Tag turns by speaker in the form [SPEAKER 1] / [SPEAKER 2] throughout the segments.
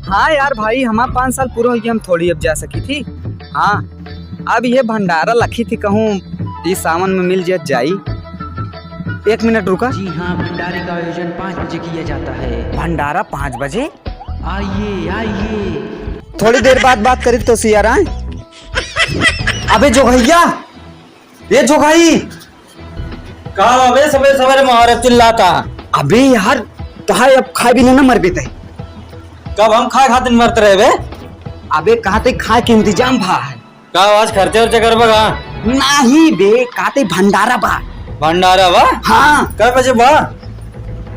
[SPEAKER 1] हाँ यार भाई, हमारा 5 साल पूरा हो गया, हम थोड़ी अब जा सकी थी। हाँ, अब ये भंडारा लखी थी, कहूँ इस सावन में मिल जाई। 1 मिनट रुका।
[SPEAKER 2] जी हाँ, भंडारे का आयोजन 5 बजे किया जाता है।
[SPEAKER 1] भंडारा 5 बजे?
[SPEAKER 2] आइए आइए।
[SPEAKER 1] थोड़ी देर बाद बात करी तो सियार आए। अबे जोगैया, ये जोगाई
[SPEAKER 3] कहा अबे सवेरे सवेरे महाराज चिल्लाता।
[SPEAKER 1] अबे यार कहा अब खाए बिना ना मर बेते।
[SPEAKER 3] कब हम खाए खातिर मरते रहे बे?
[SPEAKER 1] अबे कहते खाए के इंतजाम भा है।
[SPEAKER 3] का आज खर्चे वर्चे कर बगा?
[SPEAKER 1] नहीं बे, कहते भंडारा बा।
[SPEAKER 3] भंडारा बा?
[SPEAKER 1] हाँ।
[SPEAKER 3] कब बजे बा?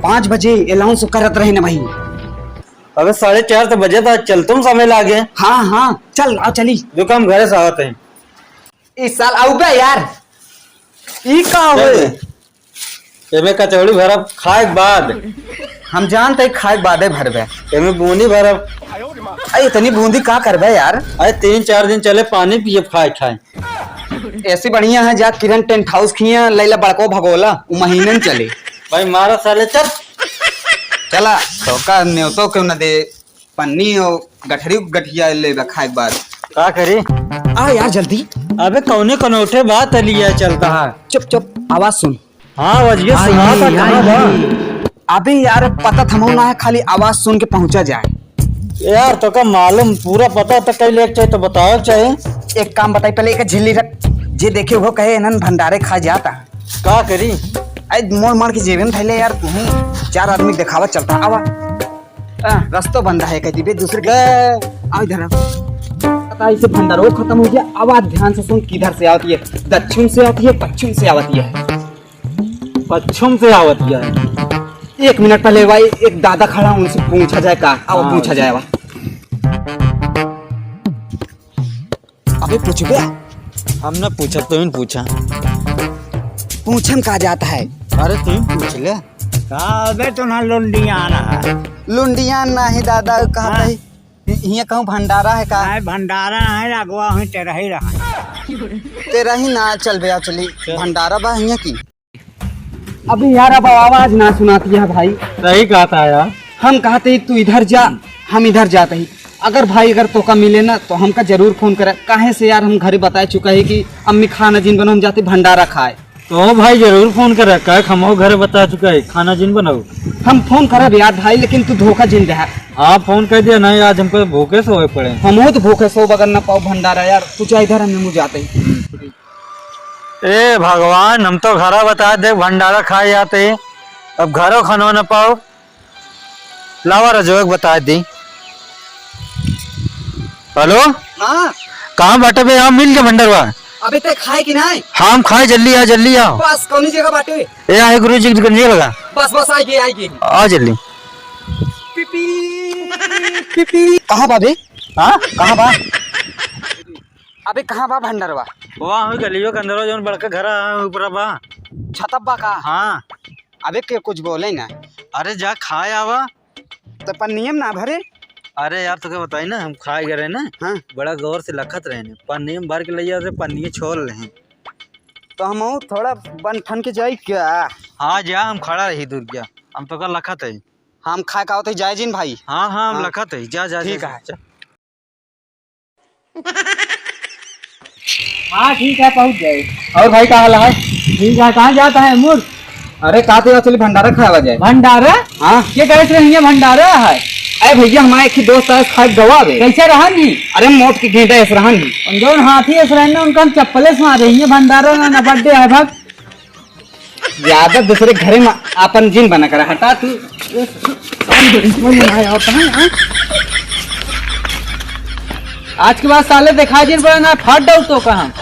[SPEAKER 1] 5 बजे अलाउंस करत रहे ना भाई।
[SPEAKER 3] अबे 4:30 बजे तो चल तुम समय लागे।
[SPEAKER 1] हाँ हाँ चल आओ चली।
[SPEAKER 3] जो काम घरे से आवत है
[SPEAKER 1] इस साल आऊ बे यार। ई का होए?
[SPEAKER 3] एमे कचौड़ी भरब खाए के बाद।
[SPEAKER 1] हम जानते खाए के बादे भरबे।
[SPEAKER 3] एमे बूंदी भरब।
[SPEAKER 1] अरे इतनी बूंदी का करबे यार?
[SPEAKER 3] अरे 3-4 दिन चले पानी पिए खाए खाए।
[SPEAKER 1] ऐसी बढ़िया है जा किरण टेंट हाउस खिया लैला बड़को भगोला उ महीने में चले।
[SPEAKER 3] भाई मारा साले चल।
[SPEAKER 1] चला तो का न्योतो क्यों न दे, पन्नी और गठरी गठिया ले खाए के बाद।
[SPEAKER 3] का करी?
[SPEAKER 1] आ यार जल्दी।
[SPEAKER 3] अबे कौने कनौठे बात लिया चलता है।
[SPEAKER 1] चुप चुप आवाज सुन।
[SPEAKER 3] हाँ वजिए सुना था कहाँ बा?
[SPEAKER 1] अबे यार पता थमो ना है, खाली आवाज सुन के पहुंचा जाए।
[SPEAKER 3] यार तो का मालूम पूरा पता तो कई लेक चाहिए तो बताओ चाहिए।
[SPEAKER 1] एक काम बताई, पहले एक झिल्ली रख, जे देखे हो कहे इन्हन भंडारे खा जाता।
[SPEAKER 3] का करी?
[SPEAKER 1] अरे मोड़ मार के जेबे में थैले यार, तू 4 आदमी दिखावा चलता। आवा रस्तो बंद है कहती बे दूसरे के। आओ इधर पता इसे भंडारो खत्म हो गया। आवाज ध्यान से सुन, किधर से आती है? दक्षिण से आती है, पश्चिम से आती है?
[SPEAKER 3] पश्चिम से आवत है।
[SPEAKER 1] 1 मिनट पहले भाई एक दादा खड़ा, उनसे पूछा जाए का। अब पूछा जाए वा। अबे पूछ बे।
[SPEAKER 3] हमने पूछा तुम पूछा।
[SPEAKER 1] पूछन का जाता है?
[SPEAKER 3] अरे तुम पूछ ले।
[SPEAKER 4] अबे तो ना लुंडियाना है।
[SPEAKER 1] लुंडिया नहीं दादा, कहा है यहाँ कहूँ भंडारा है का?
[SPEAKER 4] भंडारा है अगवा ही तेरा ही रहा।
[SPEAKER 1] तेरा ही ना चल बे चली। भंडारा बा यहाँ की। अभी यार अब आवाज ना सुनाती है भाई।
[SPEAKER 3] सही कहा था यार।
[SPEAKER 1] हम कहते तू इधर जा, हम इधर जाते ही। अगर भाई अगर तो का मिले ना तो हमका जरूर फोन करे। काहे से यार हम घरे बता चुका है कि अम्मी खाना जिन बनो हम जाते भंडारा खाए।
[SPEAKER 3] तो भाई जरूर फोन करे। कह हम घर बता चुका है खाना जिन बनाओ।
[SPEAKER 1] हम फोन करे यार भाई, लेकिन तू धोखा जिन रहा।
[SPEAKER 3] हाँ फोन कर दिया नहीं, आज हमको भूखे सोए पड़े।
[SPEAKER 1] हम तो भूखे सो बगल ना पाओ भंडारा यार। तू जा इधर, हम मुँह जाते ही।
[SPEAKER 3] ए भगवान, हम तो घरा बता दे भंडारा खाए जाते, अब घरों खाना न पाओ। लावा रजोग बता दी। हेलो
[SPEAKER 1] हाँ
[SPEAKER 3] कहाँ बाटे बे? यहाँ मिल गया भंडारवा।
[SPEAKER 1] अबे ते खाए कि नहीं?
[SPEAKER 3] हाँ हम खाए, जल्दी आ जल्दी आओ।
[SPEAKER 1] बस कौन जगह बाटे?
[SPEAKER 3] ए आहे गुरु जी गंजे लगा।
[SPEAKER 1] बस बस आएगी।
[SPEAKER 3] आ जल्दी।
[SPEAKER 1] पिपी कहाँ बा बे?
[SPEAKER 3] हाँ
[SPEAKER 1] कहाँ बा? अबे कहाँ बा भंडारवा?
[SPEAKER 3] वहाँ गलियों के अंदर जो बड़का घर ऊपर बा।
[SPEAKER 1] छतब्बा का?
[SPEAKER 3] हाँ।
[SPEAKER 1] अबे के कुछ बोले ना।
[SPEAKER 3] अरे जा खाए आवा।
[SPEAKER 1] तो पर नियम ना भरे।
[SPEAKER 3] अरे यार तो क्या बताई ना, हम खाए गए रहे ना।
[SPEAKER 1] हाँ।
[SPEAKER 3] बड़ा गौर से लखत रहे पर नियम भर के लिया से पन्नी छोड़ रहे।
[SPEAKER 1] तो हम थोड़ा बन ठन के जाई क्या?
[SPEAKER 3] हाँ जा, हम खड़ा रही दूर क्या, हम तो का लखत है।
[SPEAKER 1] हम खाए का होते जाए जिन भाई।
[SPEAKER 3] हाँ हाँ हम लखत है। जा जा
[SPEAKER 1] ठीक है।
[SPEAKER 4] हाँ ठीक है, पहुँच गए।
[SPEAKER 1] और भाई का हाल है?
[SPEAKER 4] ठीक है, कहाँ जाता है मूर्ख?
[SPEAKER 1] अरे कहते चलिए भंडारा खाया जाए।
[SPEAKER 4] भंडारा?
[SPEAKER 1] हाँ
[SPEAKER 4] ये कैसे रही भंडारा है?
[SPEAKER 1] अरे भैया हमारे एक दोस्त है खाए गवा बे।
[SPEAKER 4] कैसे रहन जी?
[SPEAKER 1] अरे मोट की घेटा ऐसा रहन जी।
[SPEAKER 4] जो हाथी ऐसे रहने उनका हम चप्पले से मार रही है। भंडारा ना बर्थडे है भग।
[SPEAKER 1] ज्यादा दूसरे घरे में अपन जिन बना कर हटा तू।
[SPEAKER 4] आज के बाद साले दिखा जिन पड़ा ना फट दो तो कहाँ।